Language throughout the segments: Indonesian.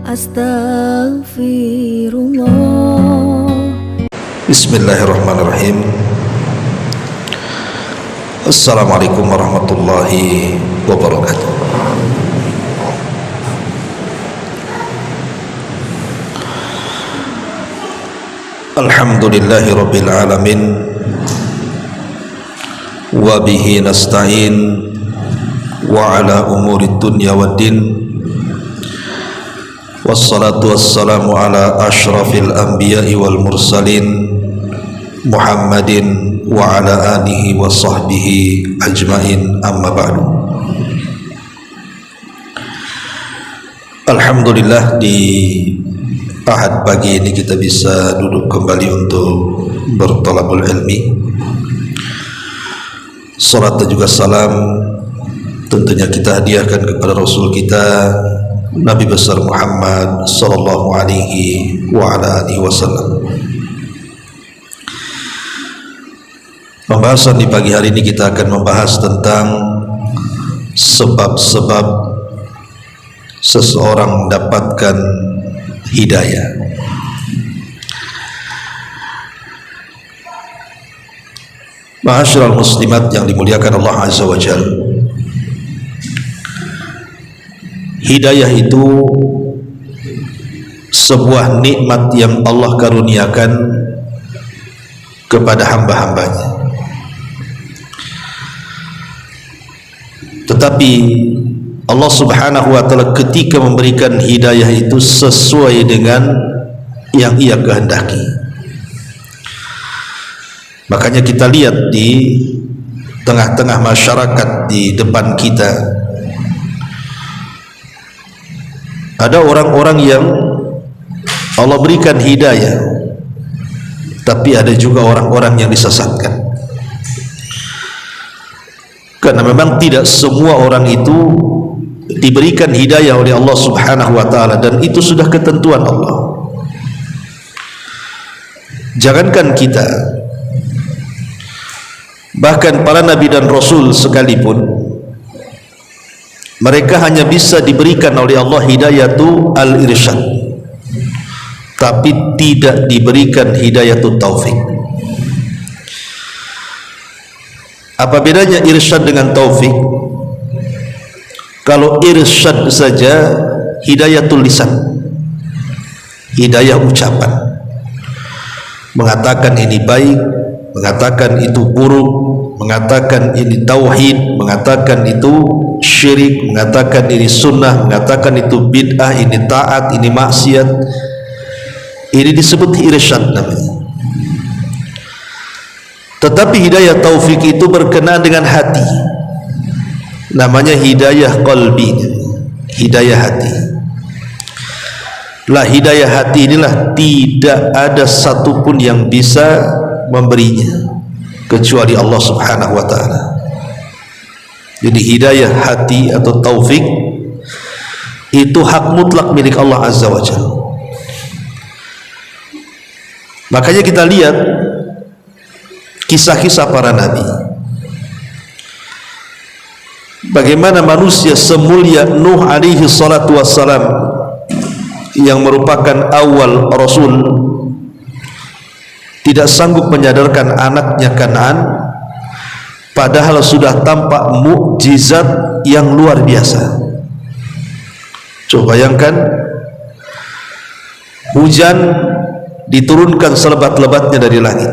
Astaghfirullah. Bismillahirrahmanirrahim. Assalamualaikum warahmatullahi wabarakatuh. Alhamdulillahi rabbil alamin, wa bihi nasta'in wa ala umuri dunya waddin. Wassalatu wassalamu ala ashrafil anbiya'i wal mursalin Muhammadin wa ala alihi wa sahbihi ajmain, amma ba'du. Alhamdulillah, di Ahad pagi ini kita bisa duduk kembali untuk bertolabul ilmi. Salat dan juga salam tentunya kita hadiahkan kepada Rasul kita Nabi besar Muhammad sallallahu alaihi wa ala alihi wasallam. Pembahasan di pagi hari ini kita akan membahas tentang sebab-sebab seseorang mendapatkan hidayah. Ma'asyiral muslimat yang dimuliakan Allah Azza wa Jalla, hidayah itu sebuah nikmat yang Allah karuniakan kepada hamba-hambanya. Tetapi Allah subhanahu wa ta'ala ketika memberikan hidayah itu sesuai dengan yang ia kehendaki. Makanya kita lihat di tengah-tengah masyarakat di depan kita, ada orang-orang yang Allah berikan hidayah, tapi ada juga orang-orang yang disesatkan. Karena memang tidak semua orang itu diberikan hidayah oleh Allah subhanahu wa ta'ala, dan itu sudah ketentuan Allah. Jangankan kita, bahkan para nabi dan rasul sekalipun, mereka hanya bisa diberikan oleh Allah hidayatu al-irsyad, tapi tidak diberikan hidayatu taufik. Apa bedanya irsyad dengan taufik? Kalau irsyad saja hidayatul lisan, hidayah ucapan, mengatakan ini baik, mengatakan itu buruk, mengatakan ini tauhid, mengatakan itu syirik, mengatakan ini sunnah, mengatakan itu bid'ah, ini taat, ini maksiat. Ini disebut irsyad namanya. Tetapi hidayah taufik itu berkenaan dengan hati, namanya hidayah qalbi, hidayah hati. Lah hidayah hati inilah tidak ada satupun yang bisa memberinya kecuali Allah subhanahu wa ta'ala. Jadi hidayah hati atau taufik itu hak mutlak milik Allah azza wa jalla. Makanya kita lihat kisah-kisah para nabi, bagaimana manusia semulia Nuh alaihi salatu wassalam, yang merupakan awal rasul, tidak sanggup menyadarkan anaknya Kan'an, padahal sudah tampak mukjizat yang luar biasa. Coba bayangkan, hujan diturunkan selebat-lebatnya dari langit,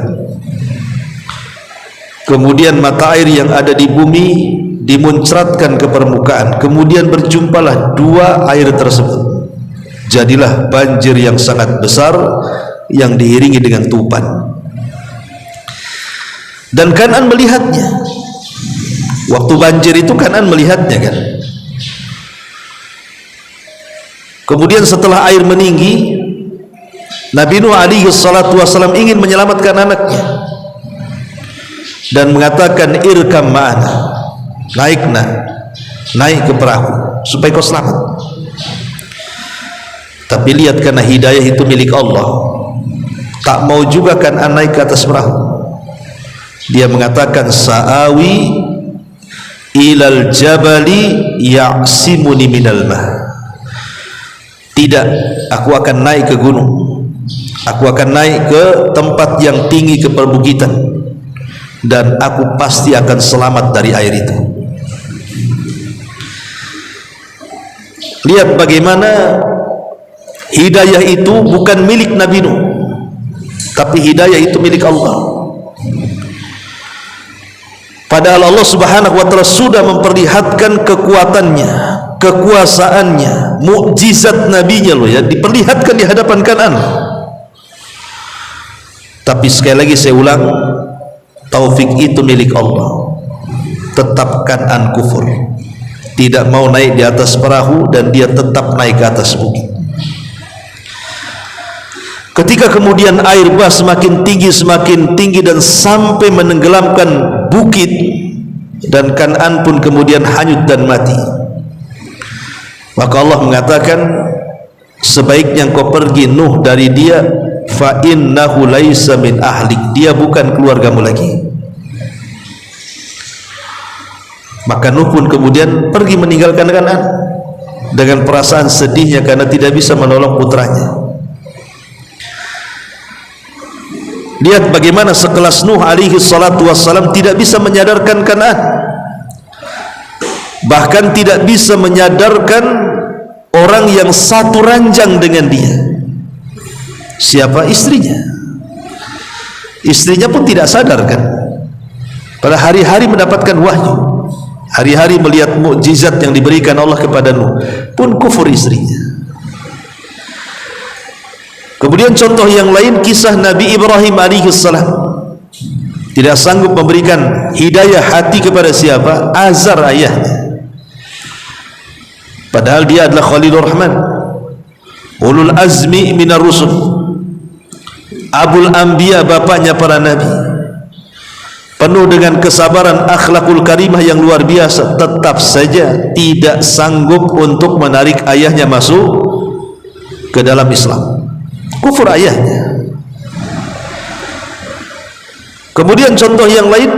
kemudian mata air yang ada di bumi dimuncratkan ke permukaan, kemudian berjumpalah dua air tersebut, jadilah banjir yang sangat besar yang diiringi dengan tupan. Dan Kan'an melihatnya. Waktu banjir itu Kan'an melihatnya kan. Kemudian setelah air meninggi, Nabi Nuh alaihi salatu wassalam ingin menyelamatkan anaknya dan mengatakan, irkam ma'ana, naik ke perahu supaya kau selamat. Tapi lihat, karena hidayah itu milik Allah, tak mau juga kan naik ke atas perahu. Dia mengatakan, sa'awi ilal jabali ya'simuni minal ma', Tidak, aku akan naik ke gunung, aku akan naik ke tempat yang tinggi, ke perbukitan, dan aku pasti akan selamat dari air itu. Lihat bagaimana hidayah itu bukan milik Nabi Nuh, tapi hidayah itu milik Allah. Padahal Allah Subhanahu wa ta'ala sudah memperlihatkan kekuatannya, kekuasaannya, mukjizat nabinya loh ya, diperlihatkan di hadapan Kan'an. Tapi sekali lagi saya ulang, taufik itu milik Allah. Tetap Kan'an kufur, tidak mau naik di atas perahu, dan dia tetap naik ke atas bukit. Ketika kemudian air bah semakin tinggi dan sampai menenggelamkan bukit, dan Kan'an pun kemudian hanyut dan mati, maka Allah mengatakan, sebaiknya engkau pergi Nuh dari dia, fa innahu laisa min ahlik, dia bukan keluargamu lagi. Maka Nuh pun kemudian pergi meninggalkan Kan'an dengan perasaan sedihnya karena tidak bisa menolong putranya. Lihat bagaimana sekelas Nuh alaihi salatu wassalam tidak bisa menyadarkan Kan'an, bahkan tidak bisa menyadarkan orang yang satu ranjang dengan dia. Siapa? Istrinya. Istrinya pun tidak sadar kan, pada hari-hari mendapatkan wahyu, hari-hari melihat mukjizat yang diberikan Allah kepada Nuh, pun kufur istrinya. Kemudian contoh yang lain, kisah Nabi Ibrahim alaihissalam, tidak sanggup memberikan hidayah hati kepada siapa? Azar, ayahnya. Padahal dia adalah Khalilur Rahman, ulul azmi minar rusul, abul anbiya, bapaknya para nabi, penuh dengan kesabaran, akhlakul karimah yang luar biasa. Tetap saja tidak sanggup untuk menarik ayahnya masuk ke dalam Islam. Kufur ayahnya. Kemudian contoh yang lain,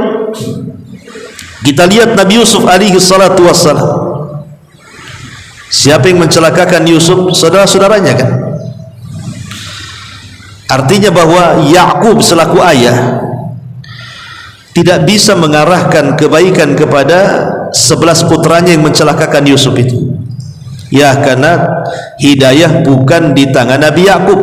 kita lihat Nabi Yusuf alaihi salatu wassalam. Siapa yang mencelakakan Yusuf? Saudara-saudaranya kan. Artinya bahwa Yakub selaku ayah tidak bisa mengarahkan kebaikan kepada 11 putranya yang mencelakakan Yusuf itu. Ya, karena hidayah bukan di tangan Nabi Yakub.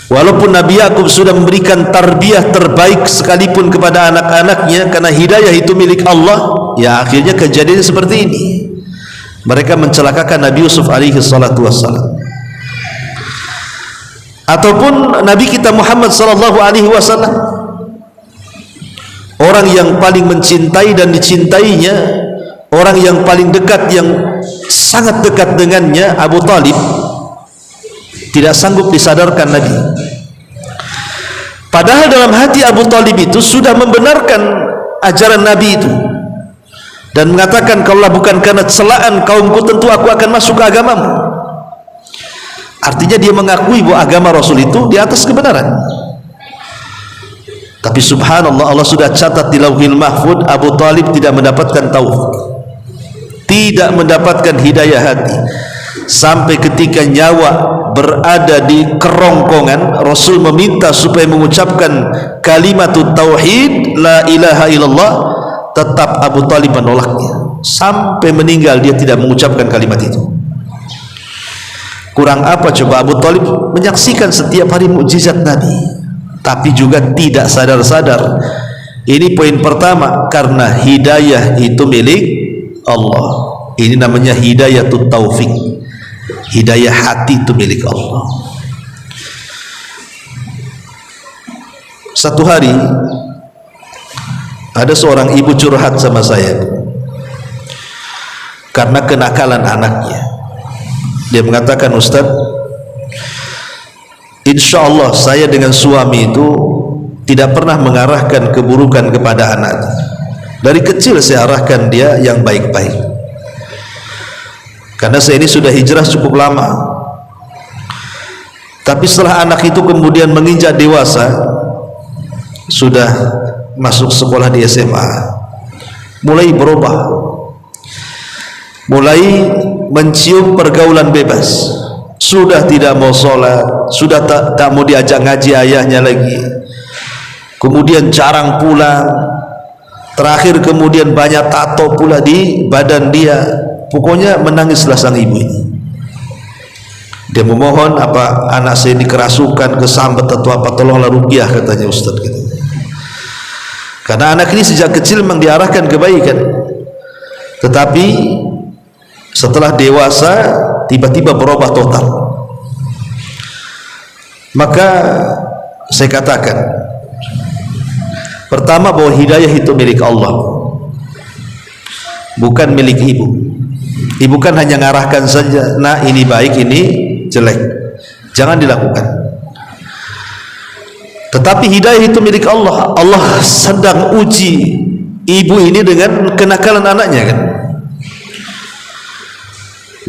Walaupun Nabi Yakub sudah memberikan tarbiyah terbaik sekalipun kepada anak-anaknya, karena hidayah itu milik Allah, ya akhirnya kejadian seperti ini. Mereka mencelakakan Nabi Yusuf alaihi salatu wassalam. Ataupun Nabi kita Muhammad sallallahu alaihi wasallam, orang yang paling mencintai dan dicintainya, orang yang paling dekat, yang sangat dekat dengannya, Abu Talib, tidak sanggup disadarkan Nabi. Padahal dalam hati Abu Talib itu sudah membenarkan ajaran Nabi itu, dan mengatakan, kalau bukan karena celaan kaumku, tentu aku akan masuk ke agamamu. Artinya dia mengakui bahwa agama Rasul itu di atas kebenaran. Tapi subhanallah, Allah sudah catat di Lauhil Mahfud, Abu Talib tidak mendapatkan taufik, tidak mendapatkan hidayah hati, sampai ketika nyawa berada di kerongkongan, Rasul meminta supaya mengucapkan kalimat tauhid, la ilaha illallah, tetap Abu Talib menolaknya. Sampai meninggal dia tidak mengucapkan kalimat itu. Kurang apa coba Abu Talib menyaksikan setiap hari mukjizat Nabi, tapi juga tidak sadar-sadar. Ini poin pertama, karena hidayah itu milik Allah. Ini namanya hidayatut taufik. Hidayah hati itu milik Allah. Satu hari ada seorang ibu curhat sama saya karena kenakalan anaknya. Dia mengatakan, Ustaz, insya Allah saya dengan suami itu tidak pernah mengarahkan keburukan kepada anak. Dari kecil saya arahkan dia yang baik-baik. Karena saya ini sudah hijrah cukup lama. Tapi setelah anak itu kemudian menginjak dewasa, sudah masuk sekolah di SMA, mulai berubah. mulai mencium pergaulan bebas, sudah tidak mau sholat, sudah tak mau diajak ngaji ayahnya lagi, kemudian jarang pulang, terakhir kemudian banyak tato pula di badan dia. Pokoknya menangislah sang ibu ini. Dia memohon, apa anak saya ini kerasukan, kesambat atau apa, tolonglah ruqyah, katanya Ustaz gitu. Karena anak ini sejak kecil memang diarahkan kebaikan, tetapi setelah dewasa tiba-tiba berubah total. Maka saya katakan, pertama bahwa hidayah itu milik Allah, bukan milik ibu. Ibu kan hanya ngarahkan saja, nah ini baik, ini jelek, jangan dilakukan. Tetapi hidayah itu milik Allah. Allah sedang uji ibu ini dengan kenakalan anaknya kan.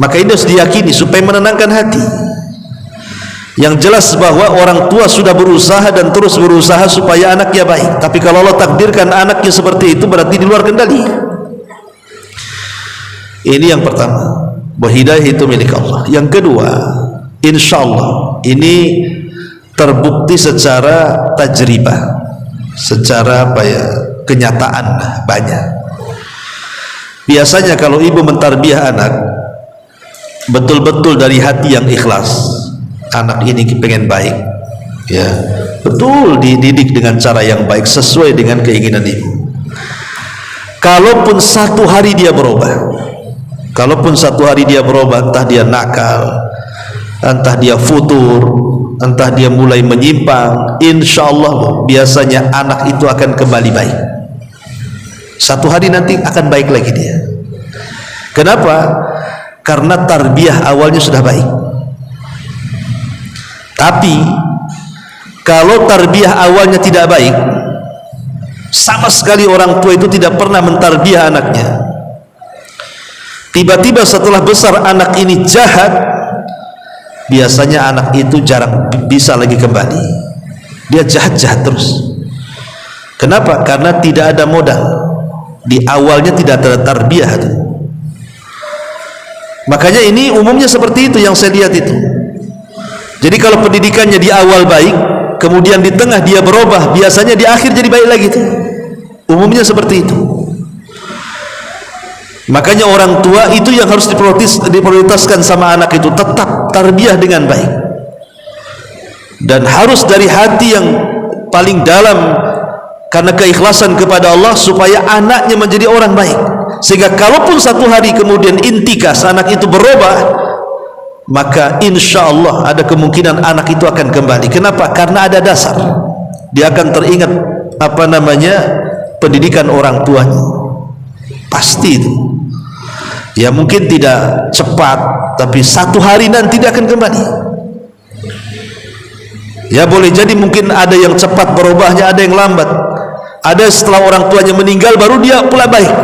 Maka ini harus diyakini supaya menenangkan hati. Yang jelas bahwa orang tua sudah berusaha dan terus berusaha supaya anaknya baik. Tapi kalau Allah takdirkan anaknya seperti itu, berarti di luar kendali. Ini yang pertama, bahwa hidayah itu milik Allah. Yang kedua, insya Allah ini terbukti secara tajribah, secara apa ya, kenyataan banyak. Biasanya kalau ibu mentarbiah anak betul-betul dari hati yang ikhlas, anak ini pengen baik, ya betul dididik dengan cara yang baik sesuai dengan keinginan ibu. Kalaupun satu hari dia berubah, entah dia nakal, entah dia futur, entah dia mulai menyimpang, insya Allah biasanya anak itu akan kembali baik. Satu hari nanti akan baik lagi dia. Kenapa? Karena tarbiyah awalnya sudah baik. Tapi kalau tarbiyah awalnya tidak baik, sama sekali orang tua itu tidak pernah mentarbiyah anaknya, tiba-tiba setelah besar anak ini jahat, biasanya anak itu jarang bisa lagi kembali. Dia jahat-jahat terus. Kenapa? Karena tidak ada modal. Di awalnya tidak ada tarbiyah. Makanya ini umumnya seperti itu yang saya lihat itu. Jadi kalau pendidikannya di awal baik, kemudian di tengah dia berubah, biasanya di akhir jadi baik lagi tuh. Umumnya seperti itu. Makanya orang tua itu yang harus diprioritaskan sama anak itu, tetap tarbiyah dengan baik, dan harus dari hati yang paling dalam karena keikhlasan kepada Allah, supaya anaknya menjadi orang baik. Sehingga kalaupun satu hari kemudian intikas anak itu berubah, maka insya Allah ada kemungkinan anak itu akan kembali. Kenapa? Karena ada dasar, dia akan teringat apa namanya pendidikan orang tuanya, pasti itu. Ya mungkin tidak cepat, tapi satu hari nanti dia akan kembali. Ya boleh jadi mungkin ada yang cepat berubahnya, ada yang lambat, ada setelah orang tuanya meninggal baru dia pula baik.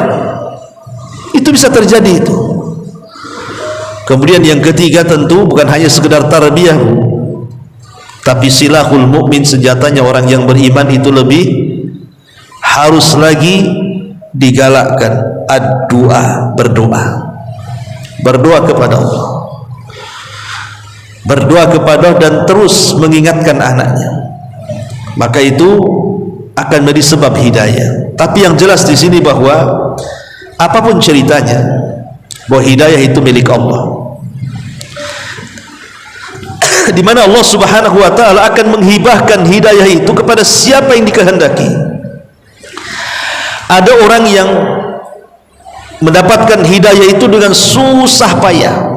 Itu bisa terjadi itu. Kemudian yang ketiga tentu bukan hanya sekedar tarbiyah, tapi silahul mukmin, senjatanya orang yang beriman itu lebih harus lagi digalakkan ad-du'a, berdoa kepada Allah, berdoa kepada dan terus mengingatkan anaknya. Maka itu akan menjadi sebab hidayah. Tapi yang jelas di sini bahwa apapun ceritanya, bahwa hidayah itu milik Allah, di mana Allah Subhanahu wa taala akan menghibahkan hidayah itu kepada siapa yang dikehendaki. Ada orang yang mendapatkan hidayah itu dengan susah payah.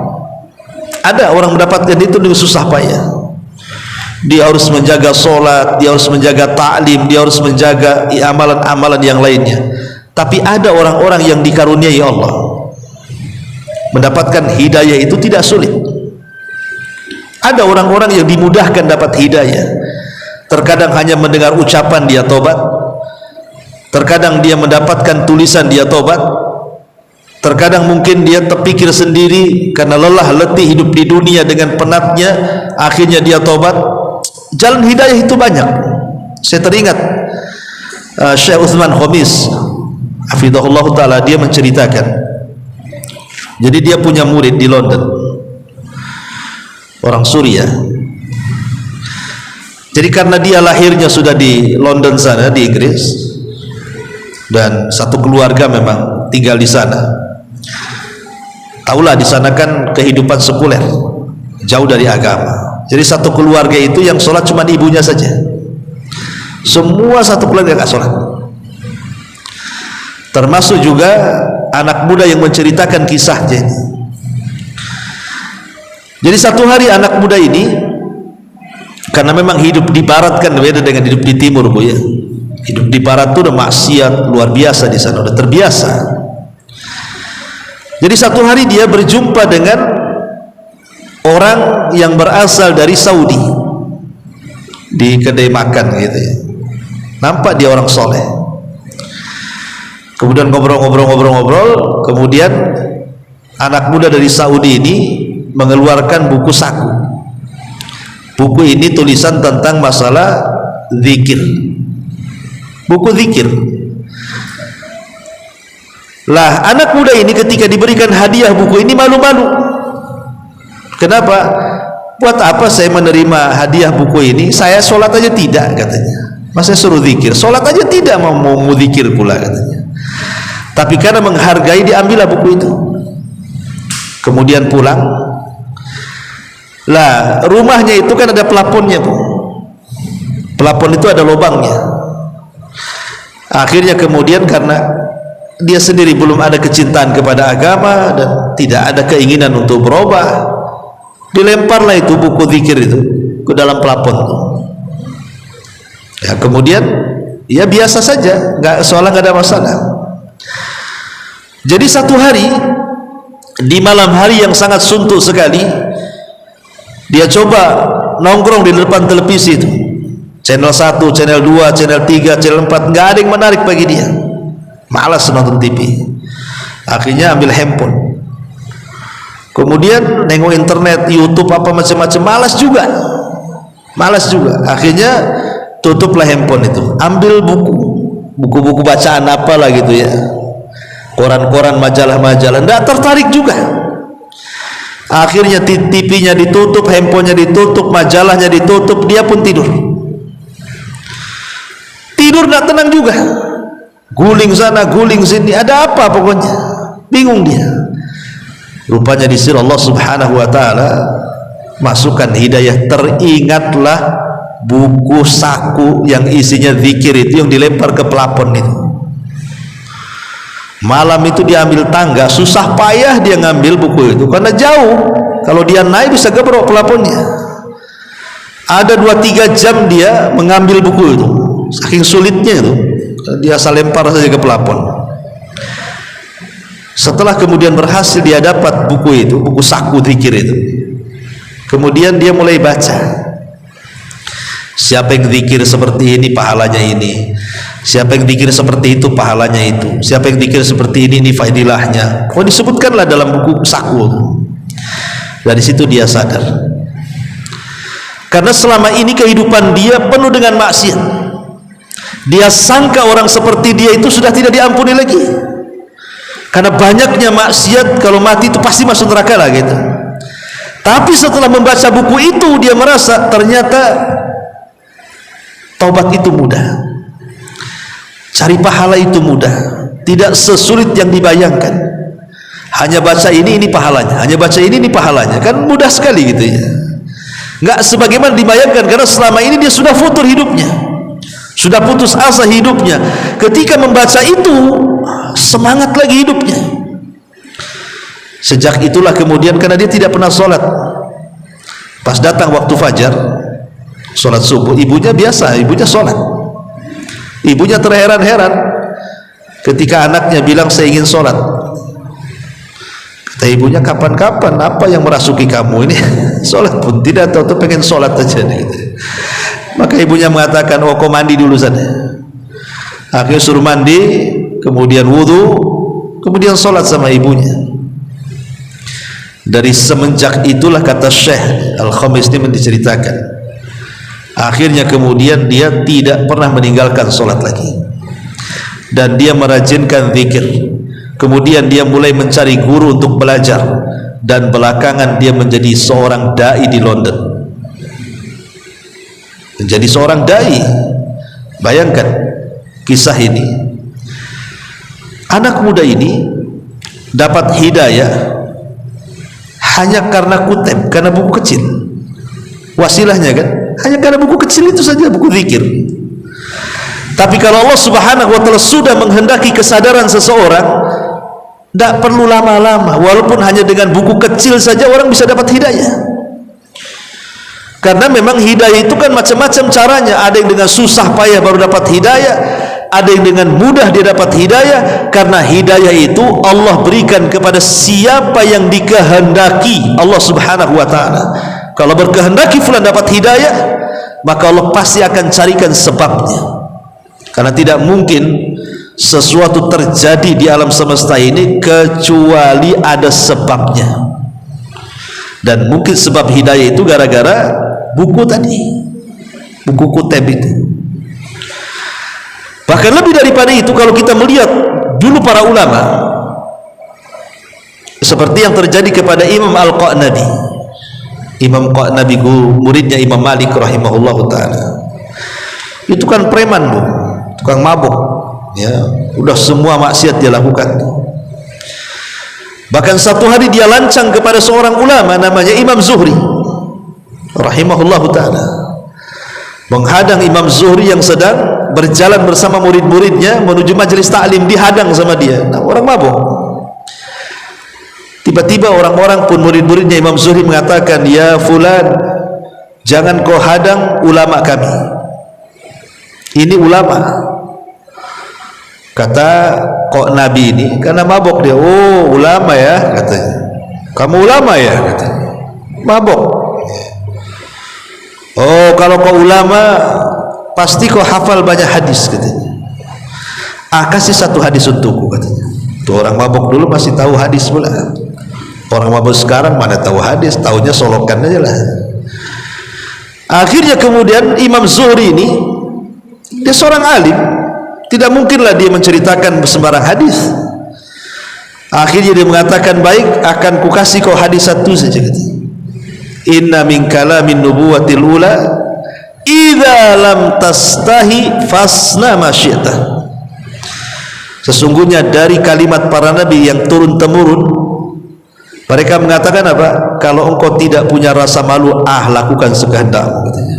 Ada orang mendapatkan itu dengan susah payah. Dia harus menjaga sholat, dia harus menjaga ta'lim, dia harus menjaga amalan-amalan yang lainnya. Tapi ada orang-orang yang dikaruniai Allah, mendapatkan hidayah itu tidak sulit. Ada orang-orang yang dimudahkan dapat hidayah. Terkadang hanya mendengar ucapan dia tobat, terkadang dia mendapatkan tulisan dia tobat, terkadang mungkin dia terpikir sendiri karena lelah letih hidup di dunia dengan penatnya, akhirnya dia tobat. Jalan hidayah itu banyak. Saya teringat Syekh Utsman Khamis hafizahullah taala, dia menceritakan Jadi dia punya murid di London, orang Suriah. Jadi karena dia lahirnya sudah di London sana, di Inggris, dan satu keluarga memang tinggal di sana. Taulah di sana kan kehidupan sekuler, jauh dari agama. Jadi satu keluarga itu yang sholat cuma ibunya saja. Semua satu keluarga nggak sholat. Termasuk juga anak muda yang menceritakan kisahnya. Jadi satu hari anak muda ini, karena memang hidup di barat kan beda dengan hidup di timur, Bu ya. Hidup di barat itu udah maksiat luar biasa, di sana udah terbiasa. Jadi satu hari dia berjumpa dengan orang yang berasal dari Saudi di kedai makan gitu ya. Nampak dia orang soleh. Kemudian ngobrol, kemudian anak muda dari Saudi ini mengeluarkan buku saku. Buku ini tulisan tentang masalah zikir, buku zikir. Lah anak muda ini ketika diberikan hadiah buku ini malu-malu. Kenapa? Buat apa saya menerima hadiah buku ini? Saya sholat aja tidak, katanya. Masa suruh zikir? Sholat aja tidak, mau zikir pula, katanya. Tapi karena menghargai, diambillah buku itu. Kemudian pulang. Lah rumahnya itu kan ada pelaponnya, Bu. Pelapon itu ada lubangnya. Akhirnya kemudian karena dia sendiri belum ada kecintaan kepada agama dan tidak ada keinginan untuk berubah, dilemparlah itu buku zikir itu ke dalam pelapon. Ya, kemudian ya biasa saja, soalnya nggak ada masalah. Jadi satu hari di malam hari yang sangat suntuk sekali, dia coba nongkrong di depan televisi itu, channel 1, channel 2, channel 3, channel 4, nggak ada yang menarik bagi dia. Malas nonton TV. Akhirnya ambil handphone, kemudian nengok internet, YouTube apa macam-macam, malas juga. Akhirnya tutuplah handphone itu, ambil buku-buku bacaan apalah gitu ya, koran-koran, majalah-majalah, tidak tertarik juga. Akhirnya TV-nya ditutup, handphonenya ditutup, majalahnya ditutup, dia pun tidur tidak tenang juga. Guling sana, guling sini, ada apa pokoknya, bingung dia. Rupanya disini Allah subhanahu wa ta'ala masukkan hidayah, teringatlah buku saku yang isinya zikir itu yang dilempar ke pelapon itu. Malam itu dia ambil tangga, susah payah dia ngambil buku itu karena jauh, kalau dia naik bisa gebrok pelaponnya. Ada 2-3 jam dia mengambil buku itu, saking sulitnya itu. Dia asal lempar saja ke pelapon. Setelah kemudian berhasil dia dapat buku itu, buku saku zikir itu, kemudian dia mulai baca. Siapa yang zikir seperti ini pahalanya ini, siapa yang zikir seperti itu pahalanya itu, siapa yang zikir seperti ini fadilahnya. Oh, disebutkanlah dalam buku saku. Dari situ dia sadar, karena selama ini kehidupan dia penuh dengan maksiat. Dia sangka orang seperti dia itu sudah tidak diampuni lagi, karena banyaknya maksiat, kalau mati itu pasti masuk neraka lah gitu. Tapi setelah membaca buku itu dia merasa ternyata taubat itu mudah, cari pahala itu mudah, tidak sesulit yang dibayangkan. Hanya baca ini pahalanya, hanya baca ini pahalanya, kan mudah sekali gitu ya. Nggak sebagaimana dibayangkan, karena selama ini dia sudah futur hidupnya, sudah putus asa hidupnya. Ketika membaca itu semangat lagi hidupnya. Sejak itulah kemudian, karena dia tidak pernah sholat, pas datang waktu fajar sholat subuh, ibunya biasa, ibunya sholat. Ibunya terheran-heran ketika anaknya bilang saya ingin sholat. Kata ibunya, kapan-kapan apa yang merasuki kamu ini? Sholat pun tidak tahu, tuh pengen sholat aja gitu. Maka ibunya mengatakan, oh kau mandi dulu sana. Akhirnya suruh mandi, kemudian wudhu, kemudian sholat sama ibunya. Dari semenjak itulah, kata Syekh Al-Khamis ini menceritakan, akhirnya kemudian dia tidak pernah meninggalkan sholat lagi, dan dia merajinkan zikir. kemudian dia mulai mencari guru untuk belajar, dan belakangan dia menjadi seorang dai di London. Menjadi seorang dai. Bayangkan kisah ini. Anak muda ini dapat hidayah hanya karena kutip, karena buku kecil. Wasilahnya kan hanya karena buku kecil itu saja, buku zikir. Tapi kalau Allah Subhanahu wa ta'ala sudah menghendaki kesadaran seseorang, tidak perlu lama-lama, walaupun hanya dengan buku kecil saja orang bisa dapat hidayah. Karena memang hidayah itu kan macam-macam caranya. Ada yang dengan susah payah baru dapat hidayah, ada yang dengan mudah dia dapat hidayah. Karena hidayah itu Allah berikan kepada siapa yang dikehendaki Allah Subhanahu wa ta'ala. Kalau berkehendaki fulan dapat hidayah, maka Allah pasti akan carikan sebabnya. Karena tidak mungkin sesuatu terjadi di alam semesta ini kecuali ada sebabnya. Dan mungkin sebab hidayah itu gara-gara buku tadi, buku kutub itu. Bahkan lebih daripada itu, kalau kita melihat dulu para ulama, seperti yang terjadi kepada Imam Al-Qa'nabi. Imam Qa'nabi, muridnya Imam Malik rahimahullahu ta'ala, itu kan preman bu, tukang mabuk ya, udah semua maksiat dia lakukan. Bahkan satu hari dia lancang kepada seorang ulama namanya Imam Zuhri rahimahullahu ta'ala, menghadang Imam Zuhri yang sedang berjalan bersama murid-muridnya menuju majelis ta'lim, dihadang sama dia. Nah, orang mabuk. Tiba-tiba orang-orang pun, murid-muridnya Imam Zuhri mengatakan, ya fulan, jangan kau hadang ulama kami, ini ulama. Kata kok Nabi ini karena mabok dia. Oh ulama ya katanya, kamu ulama ya katanya, mabok. Oh kalau kau ulama pasti kau hafal banyak hadis katanya. Kasih satu hadis untukku katanya. Tuh orang mabok dulu masih tahu hadis pula. Orang mabuk sekarang mana tahu hadis, taunya solokan aja lah. Akhirnya kemudian Imam Zuhri ini, dia seorang alim, tidak mungkinlah dia menceritakan sembarang hadis. Akhirnya dia mengatakan, baik, akan kukasih kau hadis satu saja katanya. Inna min kalamin nubuwatil ula idza lam tastahi fasna ma syi'ta. Sesungguhnya dari kalimat para nabi yang turun temurun, mereka mengatakan apa? Kalau engkau tidak punya rasa malu, lakukan sekehendakmu katanya.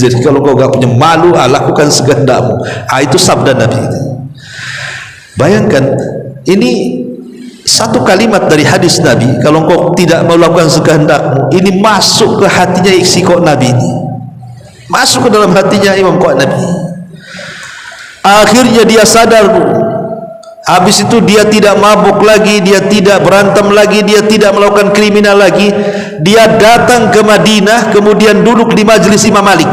Jadi kalau engkau tidak punya malu, lakukan sekehendakmu. Itu sabda Nabi. Bayangkan, ini satu kalimat dari hadis Nabi. Kalau engkau tidak melakukan sekehendakmu, ini masuk ke hatinya isi kok Nabi ini, masuk ke dalam hatinya Imam kok Nabi. Akhirnya dia sadar. Habis itu dia tidak mabuk lagi, dia tidak berantem lagi, dia tidak melakukan kriminal lagi. Dia datang ke Madinah, kemudian duduk di majelis Imam Malik.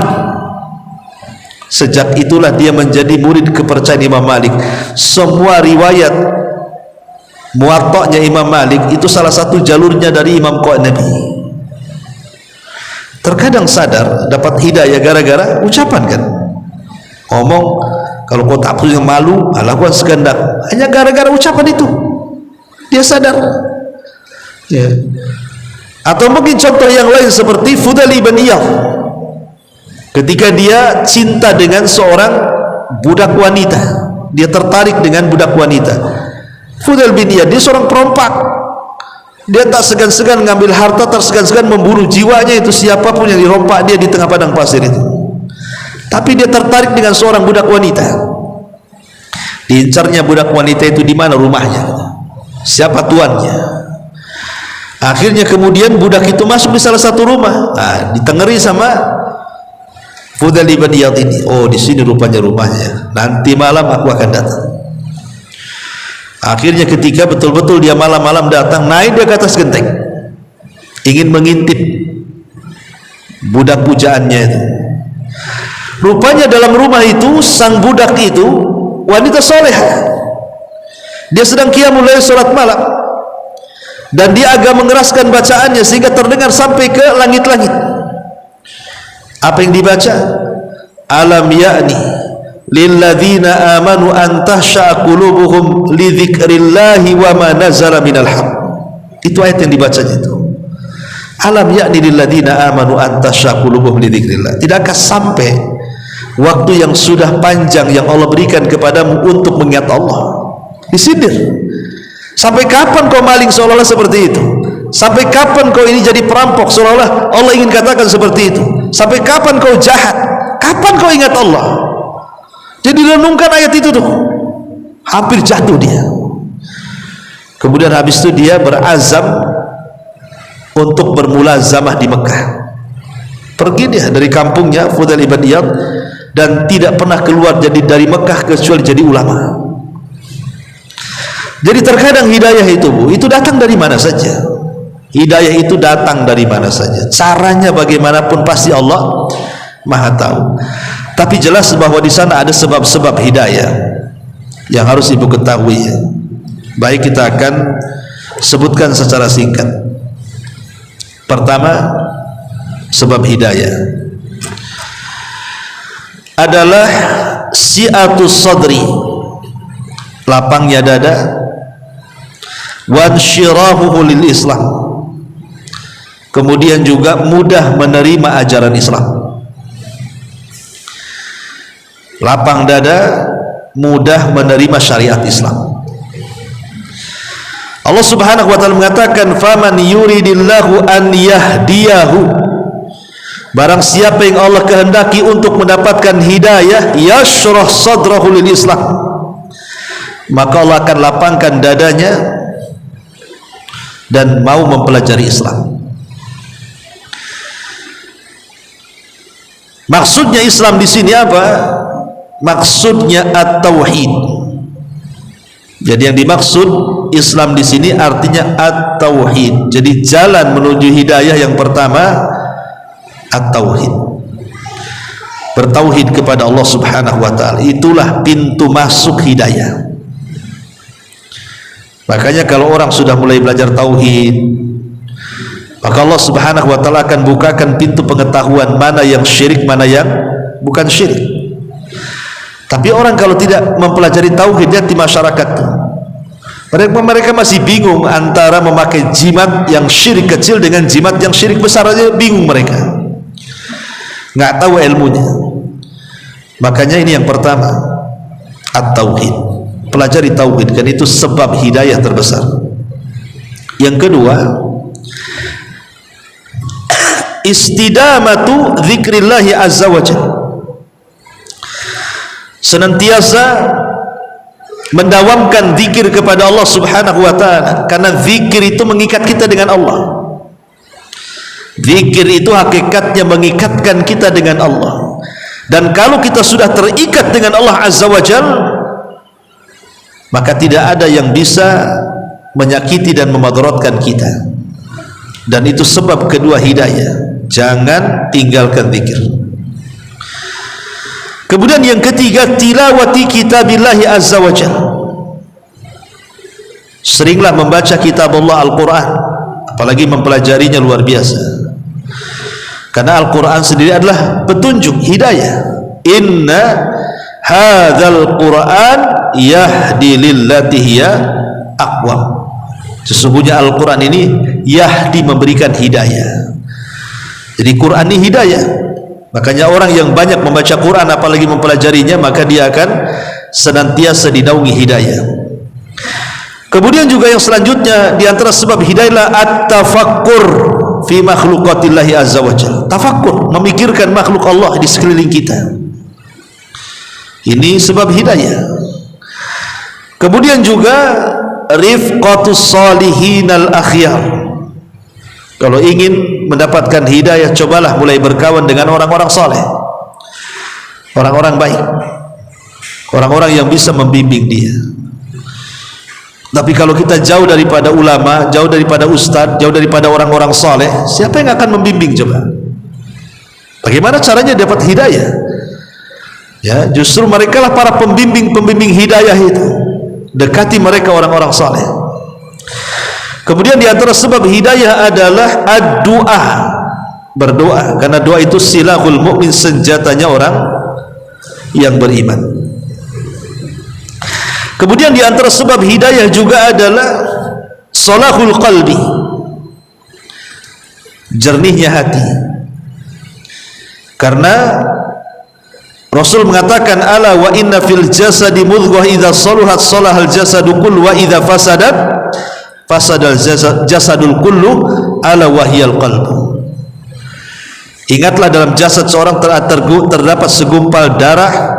Sejak itulah dia menjadi murid kepercayaan Imam Malik. Semua riwayat Muwatta'nya Imam Malik itu salah satu jalurnya dari Imam Qa'nabi. Terkadang sadar dapat hidayah gara-gara ucapan kan, ngomong. Kalau kau tak punya malu, lakukan sekehendak. Hanya gara-gara ucapan itu dia sadar ya. Atau mungkin contoh yang lain seperti Fudail bin Iyadh, ketika dia cinta dengan seorang budak wanita, dia tertarik dengan budak wanita. Fudail bin Iyadh, dia seorang perompak, dia tak segan-segan mengambil harta, tak segan-segan membunuh jiwanya itu siapapun yang dirompak dia di tengah padang pasir itu. Tapi dia tertarik dengan seorang budak wanita. Diincarnya budak wanita itu di mana rumahnya, siapa tuannya. Akhirnya kemudian budak itu masuk di salah satu rumah, ditengeri sama Fudail bin Iyadh ini. Oh di sini rupanya rumahnya, nanti malam aku akan datang. Akhirnya ketika betul-betul dia malam-malam datang, naik dia ke atas genteng, ingin mengintip budak pujaannya itu. Rupanya dalam rumah itu sang budak itu wanita soleha. Dia sedang qiyamul lail, salat malam, dan dia agak mengeraskan bacaannya sehingga terdengar sampai ke langit-langit. Apa yang dibaca? Alam ya'ni lilladzina amanu an tahsha'a qulubuhum li dzikrillahi wa ma nazala minal haqq. Itu ayat yang dibacanya itu. Alam yakni lilladzina amanu an tahsha'a qulubuhum li dzikrillah. Tidakkah sampai waktu yang sudah panjang yang Allah berikan kepadamu untuk mengingat Allah? Disindir. Sampai kapan kau maling seolah-olah seperti itu? Sampai kapan kau ini jadi perampok seolah-olah Allah ingin katakan seperti itu? Sampai kapan kau jahat? Kapan kau ingat Allah? Jadi renungkan ayat itu tuh. Hampir jatuh dia. Kemudian habis itu dia berazam untuk bermulazamah di Mekah. Pergi dia dari kampungnya Fudail ibn Iyad dan tidak pernah keluar jadi dari Mekah kecuali jadi ulama. Jadi terkadang hidayah itu Bu, itu datang dari mana saja. Hidayah itu datang dari mana saja. Caranya bagaimanapun pasti Allah Maha tahu. Tapi jelas bahwa di sana ada sebab-sebab hidayah yang harus Ibu ketahui. Baik, kita akan sebutkan secara singkat. Pertama, sebab hidayah adalah si'atus sadri, lapangnya dada, wansyirahuhu lil Islam, kemudian juga mudah menerima ajaran Islam. Lapang dada, mudah menerima syariat Islam. Allah Subhanahu wa taala mengatakan, faman yuridillahu an yahdiyahu, barang siapa yang Allah kehendaki untuk mendapatkan hidayah, yashrah sadrahu lil Islam, maka Allah akan lapangkan dadanya dan mau mempelajari Islam. Maksudnya Islam di sini apa? Maksudnya at-tauhid. Jadi yang dimaksud Islam di sini artinya at-tauhid. Jadi jalan menuju hidayah yang pertama at-tauhid. Bertauhid kepada Allah Subhanahu wa taala, itulah pintu masuk hidayah. Makanya kalau orang sudah mulai belajar tauhid, maka Allah Subhanahu wa taala akan bukakan pintu pengetahuan mana yang syirik, mana yang bukan syirik. Tapi orang kalau tidak mempelajari tauhid, lihat di masyarakat, mereka masih bingung antara memakai jimat yang syirik kecil dengan jimat yang syirik besar, aja bingung mereka, nggak tahu ilmunya. Makanya ini yang pertama, at-tauhid. Pelajari tauhid, kan itu sebab hidayah terbesar. Yang kedua, istidamatu dzikrillahi azza wajalla, senantiasa mendawamkan zikir kepada Allah Subhanahu wa taala, karena zikir itu mengikat kita dengan Allah. Zikir itu hakikatnya mengikatkan kita dengan Allah. Dan kalau kita sudah terikat dengan Allah Azza wa Jalla, maka tidak ada yang bisa menyakiti dan memadaratkan kita. Dan itu sebab kedua hidayah. Jangan tinggalkan zikir. Kemudian yang ketiga, tilawati kitabillahi azza wa jalla. Seringlah membaca kitab Allah Al-Quran, apalagi mempelajarinya luar biasa. Karena Al-Quran sendiri adalah petunjuk hidayah. Inna hadzal Quran yahdi lillati hiya aqwam. Sesungguhnya Al-Quran ini yahdi, memberikan hidayah. Jadi Quran ini hidayah. Makanya orang yang banyak membaca Quran apalagi mempelajarinya, maka dia akan senantiasa dinaungi hidayah. Kemudian juga yang selanjutnya di antara sebab hidayah, at-tafakkur fi makhluqatillahi azza wa jalla. Tafakkur, memikirkan makhluk Allah di sekeliling kita. Ini sebab hidayah. Kemudian juga rifqatus salihinal akhyar. Kalau ingin mendapatkan hidayah, cobalah mulai berkawan dengan orang-orang saleh, orang-orang baik, orang-orang yang bisa membimbing dia. Tapi kalau kita jauh daripada ulama, jauh daripada ustadz, jauh daripada orang-orang saleh, siapa yang akan membimbing coba? Bagaimana caranya dapat hidayah? Ya, justru mereka lah para pembimbing hidayah itu. Dekati mereka orang-orang saleh. Kemudian di antara sebab hidayah adalah ad-du'a, berdoa, karena doa itu silahul mukmin, senjatanya orang yang beriman. Kemudian di antara sebab hidayah juga adalah salahul qalbi, jernihnya hati. Karena Rasul mengatakan, ala wa inna fil jasadi mudghah idza saluhat salahal jasadu kullu wa idza fasadat fasadal jasadul kullu ala wahyal qalbu. Ingatlah, dalam jasad seorang terdapat segumpal darah,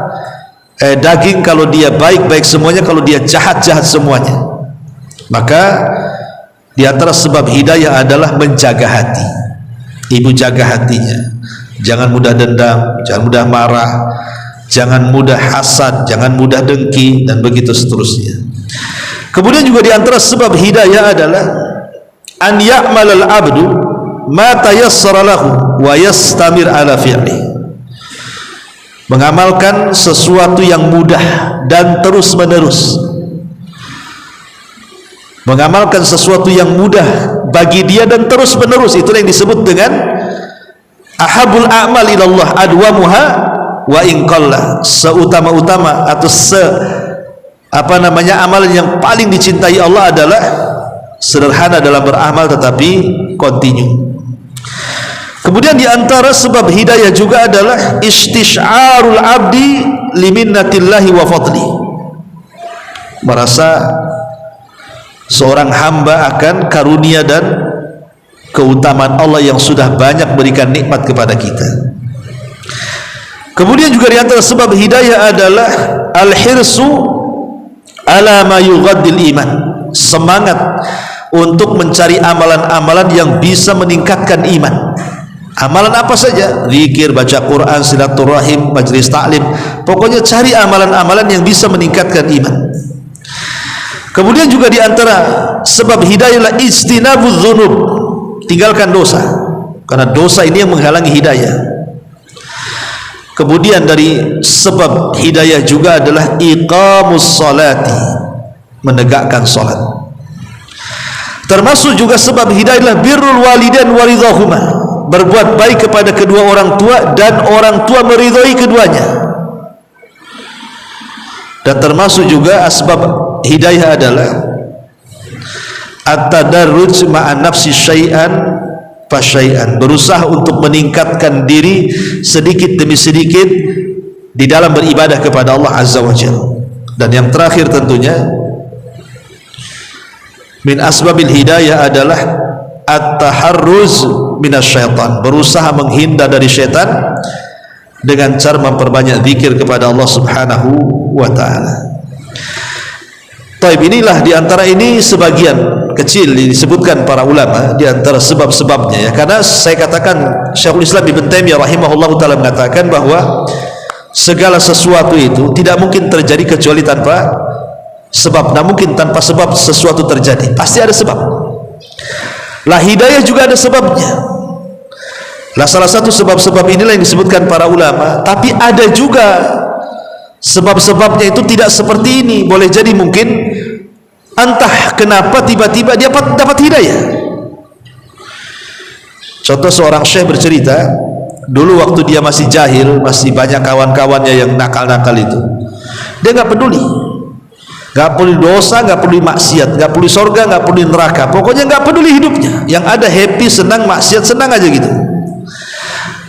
daging, kalau dia baik, baik semuanya, kalau dia jahat, jahat semuanya. Maka di antara sebab hidayah adalah menjaga hati. Ibu jaga hatinya, jangan mudah dendam, jangan mudah marah, jangan mudah hasad, jangan mudah dengki, dan begitu seterusnya. Kemudian juga di antara sebab hidayah adalah an ya'malal abdu ma tayassara lahu wa yastamir ala fi'li, mengamalkan sesuatu yang mudah dan terus menerus. Mengamalkan sesuatu yang mudah bagi dia dan terus menerus, itulah yang disebut dengan ahabul a'mal ilallah adwamuha wa in qalla. Seutama-utama atau amalan yang paling dicintai Allah adalah sederhana dalam beramal tetapi kontinu. Kemudian di antara sebab hidayah juga adalah istisyarul abdi liminnatillahi wa fadli, merasa seorang hamba akan karunia dan keutamaan Allah yang sudah banyak berikan nikmat kepada kita. Kemudian juga di antara sebab hidayah adalah al-hirsu ala ma yughaddil iman, semangat untuk mencari amalan-amalan yang bisa meningkatkan iman. Amalan apa saja? Zikir, baca Quran, silaturahim, majlis taklim, pokoknya cari amalan-amalan yang bisa meningkatkan iman. Kemudian juga di antara sebab hidayah adalah ijtinabuz dzunub, tinggalkan dosa, karena dosa ini yang menghalangi hidayah. Kemudian dari sebab hidayah juga adalah iqamus salati, menegakkan salat. Termasuk juga sebab hidayah adalah birrul walidain wa ridhahuma, berbuat baik kepada kedua orang tua dan orang tua meridhai keduanya. Dan termasuk juga asbab hidayah adalah at-tadarruj ma'an nafsi syai'an fa syai'an, berusaha untuk meningkatkan diri sedikit demi sedikit di dalam beribadah kepada Allah Azza wa Jalla. Dan yang terakhir tentunya min asbabil hidayah adalah at-taharruz minasyaitan, berusaha menghindar dari syaitan dengan cara memperbanyak zikir kepada Allah Subhanahu wa taala. Taib, inilah diantara ini sebagian kecil disebutkan para ulama di antara sebab-sebabnya ya. Karena saya katakan Syekhul Islam Ibnu Taimiyah rahimahullahu taala mengatakan bahwa segala sesuatu itu tidak mungkin terjadi kecuali tanpa sebab. Tidak mungkin tanpa sebab sesuatu terjadi, pasti ada sebab. Lah hidayah juga ada sebabnya. Lah salah satu sebab-sebab inilah yang disebutkan para ulama. Tapi ada juga sebab-sebabnya itu tidak seperti ini. Boleh jadi mungkin entah kenapa tiba-tiba dia dapat hidayah. Contoh, seorang syekh bercerita, dulu waktu dia masih jahil, masih banyak kawan-kawannya yang nakal-nakal itu, dia nggak peduli, nggak peduli dosa, nggak peduli maksiat, nggak peduli sorga, nggak peduli neraka, pokoknya nggak peduli hidupnya. Yang ada happy, senang, maksiat, senang aja gitu.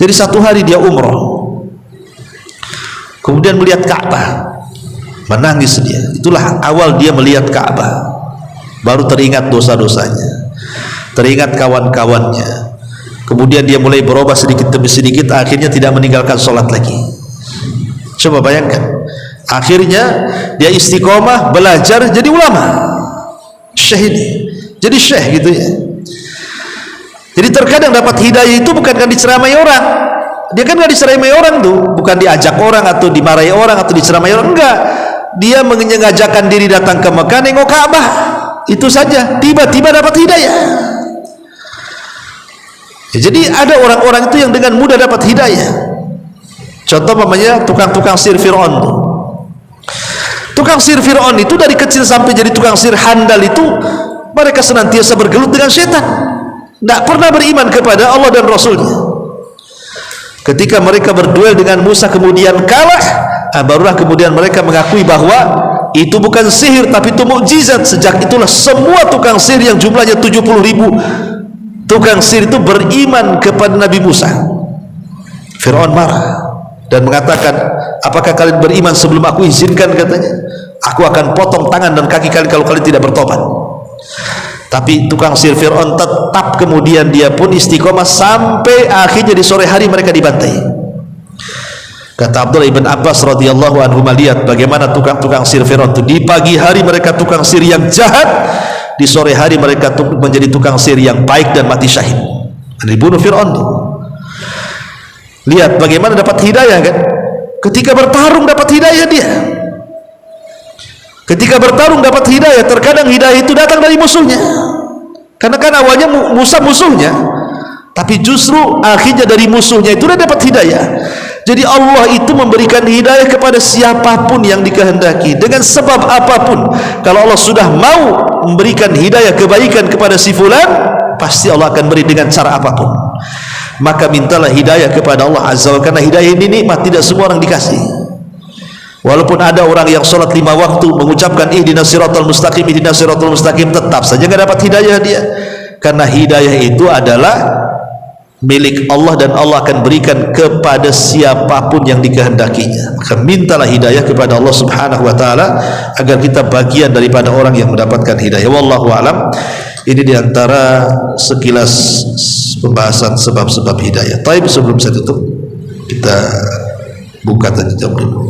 Jadi satu hari dia umroh, kemudian melihat Ka'bah, menangis dia. Itulah awal dia melihat Ka'bah, baru teringat dosa-dosanya, teringat kawan-kawannya. Kemudian dia mulai berubah sedikit demi sedikit, akhirnya tidak meninggalkan sholat lagi. Coba bayangkan, akhirnya dia istiqomah, belajar, jadi ulama, syekh ini, jadi syekh gitu ya. Jadi terkadang dapat hidayah itu bukan kan diceramai orang. Dia kan nggak diceramai orang tuh, bukan diajak orang atau dimarahi orang atau diceramai orang, enggak. Dia mengajakkan diri datang ke Mekah, nengok Ka'bah, itu saja, tiba-tiba dapat hidayah. Ya, jadi ada orang-orang itu yang dengan mudah dapat hidayah. Contoh namanya tukang-tukang sihir Fir'aun tuh. Tukang sihir Fir'aun itu dari kecil sampai jadi tukang sihir handal itu, mereka senantiasa bergelut dengan setan, tidak pernah beriman kepada Allah dan Rasulnya. Ketika mereka berduel dengan Musa kemudian kalah, barulah kemudian mereka mengakui bahwa itu bukan sihir tapi itu mukjizat. Sejak itulah semua tukang sihir yang jumlahnya 70.000 tukang sihir itu beriman kepada Nabi Musa. Fir'aun marah dan mengatakan, apakah kalian beriman sebelum aku izinkan? Katanya, aku akan potong tangan dan kaki kalian kalau kalian tidak bertobat. Tapi tukang sihir Fir'aun tetap, kemudian dia pun istiqomah sampai akhirnya di sore hari mereka dibantai. Kata Abdullah ibn Abbas radhiyallahu anhu, lihat bagaimana tukang-tukang sihir Fir'aun itu. Di pagi hari mereka tukang sihir yang jahat, di sore hari mereka menjadi tukang sihir yang baik dan mati syahid. Dibunuh Fir'aun tuh. Lihat bagaimana dapat hidayah kan? Ketika bertarung dapat hidayah dia. Ketika bertarung dapat hidayah. Terkadang hidayah itu datang dari musuhnya. Karena kan awalnya Musa musuhnya, tapi justru akhirnya dari musuhnya itu dia dapat hidayah. Jadi Allah itu memberikan hidayah kepada siapapun yang dikehendaki dengan sebab apapun. Kalau Allah sudah mau memberikan hidayah kebaikan kepada si fulan, pasti Allah akan beri dengan cara apapun. Maka mintalah hidayah kepada Allah Azza wa Jalla, karena hidayah ini nikmat, tidak semua orang dikasih. Walaupun ada orang yang sholat 5 waktu mengucapkan ihdinas siratal mustaqim, ihdinas siratal mustaqim, tetap saja nggak dapat hidayah dia. Karena hidayah itu adalah milik Allah dan Allah akan berikan kepada siapapun yang dikehendakinya. Maka mintalah hidayah kepada Allah Subhanahu wa taala agar kita bagian daripada orang yang mendapatkan hidayah. Wallahu alam. Ini diantara sekilas pembahasan sebab-sebab hidayah. Tapi sebelum saya tutup, kita buka tadi jam dulu.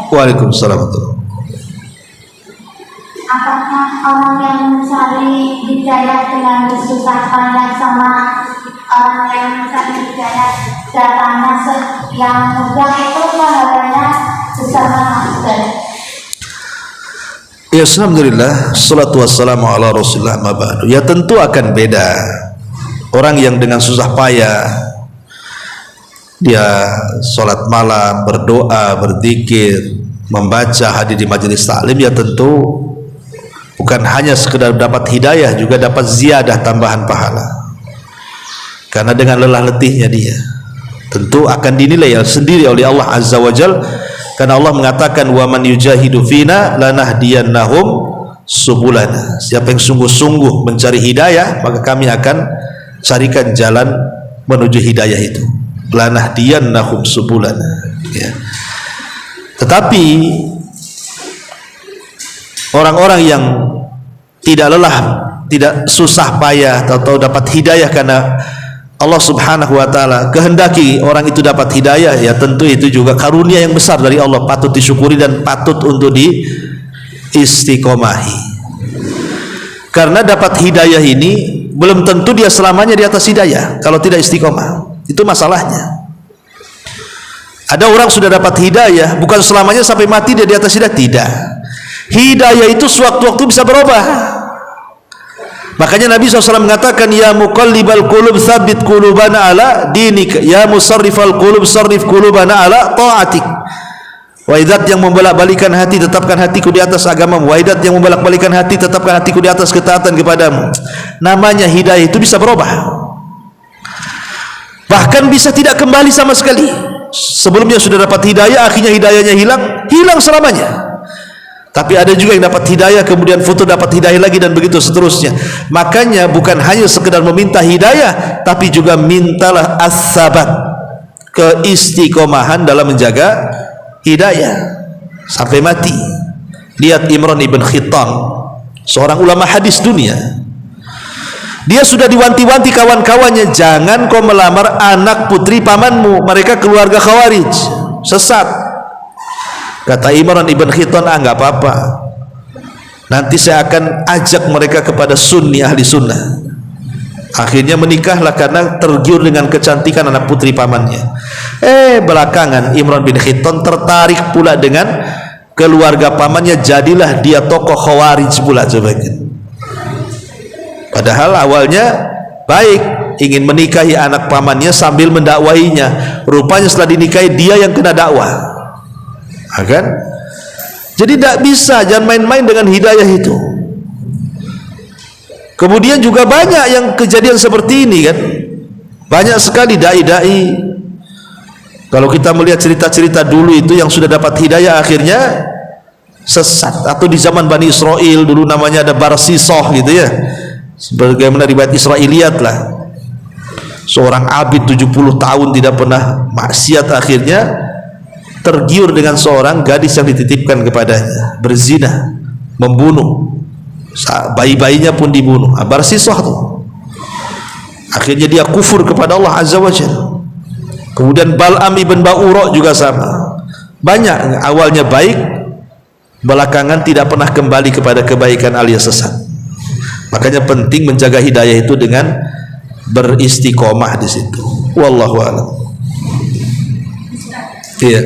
Waalaikumsalam. Apakah orang yang mencari hidayah dengan bersusah payah sama orang yang mencari hidayah datangnya yang mudah itu pahalanya bersama Ustaz? Ya, alhamdulillah, salatu wassalamu ala rasulillah, ma ba'du. Ya tentu akan beda. Orang yang dengan susah payah dia sholat malam, berdoa, berzikir, membaca, hadir di majelis taklim, ya tentu bukan hanya sekedar dapat hidayah, juga dapat ziyadah, tambahan pahala. Karena dengan lelah letihnya dia tentu akan dinilai sendiri oleh Allah Azza wa Jal. Karena Allah mengatakan, wa man yujahidu fina lanahdiyannahum subulana. Siapa yang sungguh-sungguh mencari hidayah, maka kami akan carikan jalan menuju hidayah itu. Lanahdiyannahum subulana, ya. Tetapi orang-orang yang tidak lelah, tidak susah payah atau dapat hidayah karena Allah Subhanahu wa taala kehendaki orang itu dapat hidayah, ya tentu itu juga karunia yang besar dari Allah, patut disyukuri dan patut untuk diistiqomahi. Karena dapat hidayah ini belum tentu dia selamanya di atas hidayah kalau tidak istiqomah. Itu masalahnya. Ada orang sudah dapat hidayah, bukan selamanya sampai mati dia di atas hidayah, tidak. Hidayah itu sewaktu-waktu bisa berubah. Makanya Nabi SAW mengatakan, ya muqallibal qulub tsabbit qulubana ala dinik, ya musarrifal qulub sarrif qulubana ala ta'atik. Waidat yang membolak-balikan hati, tetapkan hatiku di atas agamamu. Waidat yang membolak-balikan hati, tetapkan hatiku di atas ketaatan kepadamu. Namanya hidayah itu bisa berubah. Bahkan bisa tidak kembali sama sekali. Sebelumnya sudah dapat hidayah, akhirnya hidayahnya hilang selamanya. Tapi ada juga yang dapat hidayah kemudian foto dapat hidayah lagi, dan begitu seterusnya. Makanya bukan hanya sekedar meminta hidayah, tapi juga mintalah as-sabat, keistiqomahan dalam menjaga hidayah sampai mati. Lihat Imran ibn Khittam, seorang ulama hadis dunia. Dia sudah diwanti-wanti kawan-kawannya, jangan kau melamar anak putri pamanmu, mereka keluarga Khawarij, sesat. Kata Imran ibn Khittam, enggak apa-apa, nanti saya akan ajak mereka kepada sunni, ahli sunnah. Akhirnya menikahlah karena tergiur dengan kecantikan anak putri pamannya. Belakangan Imran bin Khittam tertarik pula dengan keluarga pamannya, jadilah dia tokoh khawarij pula. Coba gitu. Padahal awalnya baik, ingin menikahi anak pamannya sambil mendakwahinya. Rupanya setelah dinikahi dia yang kena dakwah, kan? Jadi tidak bisa, jangan main-main dengan hidayah itu. Kemudian juga banyak yang kejadian seperti ini, kan? Banyak sekali dai-dai. Kalau kita melihat cerita-cerita dulu itu yang sudah dapat hidayah akhirnya sesat. Atau di zaman Bani Israel dulu namanya ada Barsisoh gitu ya, sebagaimana riwayat Israiliyat lah, seorang abid 70 tahun tidak pernah maksiat, akhirnya tergiur dengan seorang gadis yang dititipkan kepadanya, berzina, membunuh, bayi-bayinya pun dibunuh. Barsisoh tuh, akhirnya dia kufur kepada Allah Azza wa Jalla. Kemudian Bal'am ibn Ba'ura juga sama, banyak awalnya baik, belakangan tidak pernah kembali kepada kebaikan alias sesat. Makanya penting menjaga hidayah itu dengan beristiqomah di situ. Wallahu a'lam. Iya.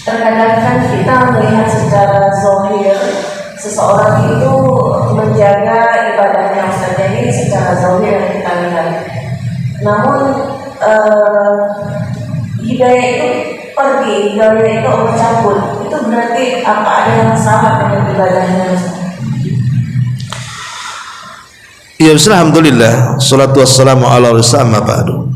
Terkadang kan kita melihat secara zahir seseorang itu menjaga ibadahnya, ini secara zahir yang kita lihat. Namun hidayah itu pergi, hidayah itu Allah cabut. Itu berarti apa ada yang salah dengan ibadahnya? Ya, alhamdulillah, salatu wassalamu ala rasulillah ba'du.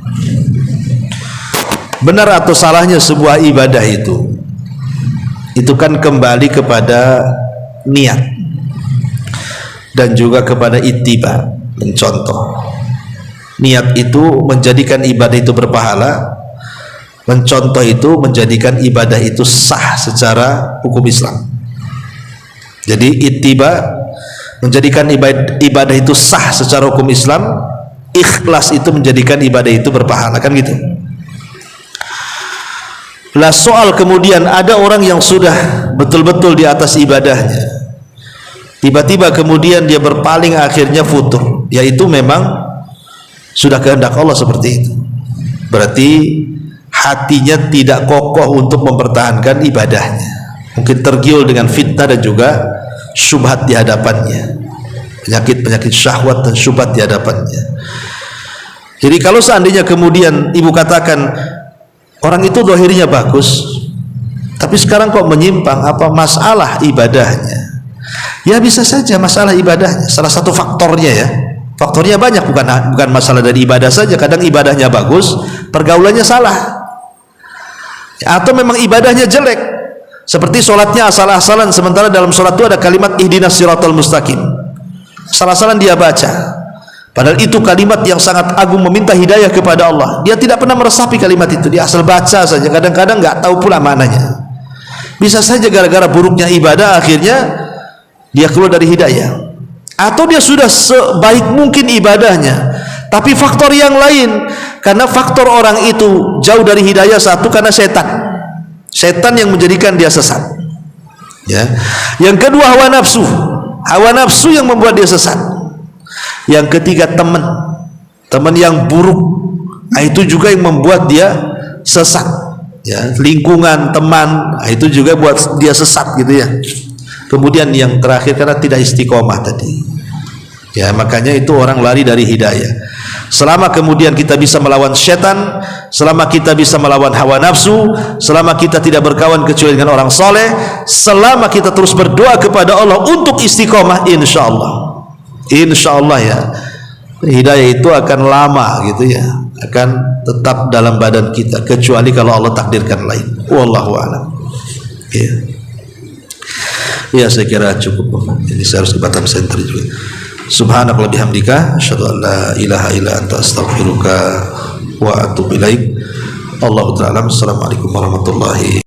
Benar atau salahnya sebuah ibadah itu kan kembali kepada niat dan juga kepada ittiba, mencontoh. Niat itu menjadikan ibadah itu berpahala, mencontoh itu menjadikan ibadah itu sah secara hukum Islam. Jadi ittiba menjadikan ibadah itu sah secara hukum Islam, ikhlas itu menjadikan ibadah itu berpahala, kan gitu. Lah soal kemudian ada orang yang sudah betul-betul di atas ibadahnya, tiba-tiba kemudian dia berpaling, akhirnya futur, yaitu memang sudah kehendak Allah seperti itu. Berarti hatinya tidak kokoh untuk mempertahankan ibadahnya, mungkin tergiur dengan fitnah dan juga syubhat di hadapannya, penyakit-penyakit syahwat dan syubhat di hadapannya. Jadi kalau seandainya kemudian ibu katakan orang itu zahirnya bagus, tapi sekarang kok menyimpang, apa masalah ibadahnya? Ya bisa saja masalah ibadahnya, salah satu faktornya ya. Faktornya banyak, bukan masalah dari ibadah saja. Kadang ibadahnya bagus, pergaulannya salah, atau memang ibadahnya jelek, seperti sholatnya asal-asalan, sementara dalam sholat itu ada kalimat ihdinas siratal mustaqim, asal-asalan dia baca, padahal itu kalimat yang sangat agung, meminta hidayah kepada Allah. Dia tidak pernah meresapi kalimat itu, dia asal baca saja, kadang-kadang nggak tahu pula maknanya. Bisa saja gara-gara buruknya ibadah akhirnya dia keluar dari hidayah. Atau dia sudah sebaik mungkin ibadahnya, tapi faktor yang lain, karena faktor orang itu jauh dari hidayah, satu karena setan yang menjadikan dia sesat ya. Yang kedua hawa nafsu yang membuat dia sesat. Yang ketiga teman yang buruk, itu juga yang membuat dia sesat ya. Lingkungan teman, itu juga buat dia sesat gitu ya. Kemudian yang terakhir karena tidak istiqomah tadi ya, makanya itu orang lari dari hidayah. Selama kemudian kita bisa melawan setan, selama kita bisa melawan hawa nafsu, selama kita tidak berkawan kecuali dengan orang soleh, selama kita terus berdoa kepada Allah untuk istiqomah, insya Allah ya, hidayah itu akan lama gitu ya, akan tetap dalam badan kita, kecuali kalau Allah takdirkan lain. Wallahu a'lam. Ya saya kira cukup. Ini saya harus ke Batam Center juga. Subhanallah bihamdika, asyhadu an la ilaha illa anta, astaghfiruka wa atubu ilaik. Allahu ta'ala. Assalamualaikum warahmatullahi